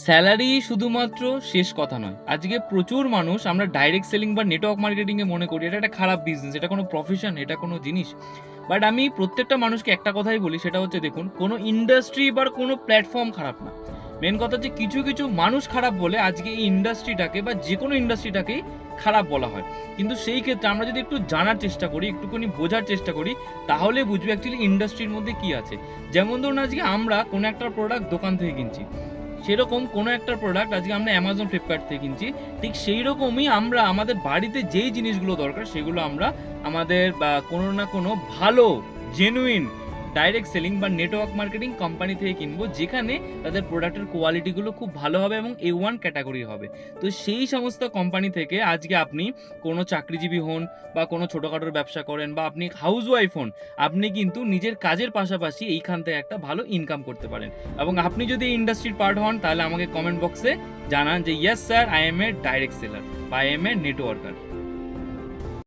Salary শুধুমাত্র শেষ কথা নয়। আজকে প্রচুর মানুষ আমরা ডাইরেক্ট সেলিং বা নেটওয়ার্ক মার্কেটিংয়ে মনে করি এটা একটা খারাপ বিজনেস, এটা কোনো প্রফেশন, এটা কোনো জিনিস। বাট আমি প্রত্যেকটা মানুষকে একটা কথাই বলি, সেটা হচ্ছে দেখুন, কোনো ইন্ডাস্ট্রি বা কোনো প্ল্যাটফর্ম খারাপ না। মেন কথা হচ্ছে কিছু কিছু মানুষ খারাপ বলে আজকে এই ইন্ডাস্ট্রিটাকে বা যে কোনো ইন্ডাস্ট্রিটাকেই খারাপ বলা হয়। কিন্তু সেই ক্ষেত্রে আমরা যদি একটু জানার চেষ্টা করি, একটুখানি বোঝার চেষ্টা করি, তাহলে বুঝবো অ্যাকচুয়ালি ইন্ডাস্ট্রির মধ্যে কী আছে। যেমন ধরুন আজকে আমরা কোনো একটা প্রোডাক্ট দোকান থেকে কিনছি, সেরকম কোনো একটা প্রোডাক্ট আজকে আমরা অ্যামাজন ফ্লিপকার্ট থেকে কিনছি, ঠিক সেই রকমই আমরা আমাদের বাড়িতে যেই জিনিসগুলো দরকার সেগুলো আমরা আমাদের কোনো না কোনো ভালো জেনুইন ডাইরেক্ট সেলিং বা নেটওয়ার্ক মার্কেটিং কোম্পানি থেকে কিনবো, যেখানে তাদের প্রোডাক্টের কোয়ালিটিগুলো খুব ভালো হবে এবং A1 ক্যাটাগরি হবে। তো সেই সমস্ত কোম্পানি থেকে আজকে আপনি কোনো চাকরিজীবী হন বা কোনো ছোটোখাটোর ব্যবসা করেন বা আপনি হাউস ওয়াইফ হন, আপনি কিন্তু নিজের কাজের পাশাপাশি এইখান থেকে একটা ভালো ইনকাম করতে পারেন। এবং আপনি যদি এই ইন্ডাস্ট্রির পার্ট হন, তাহলে আমাকে কমেন্ট বক্সে জানান যে yes sir, I M a direct seller বা আই এম এ নেটওয়ার্কার।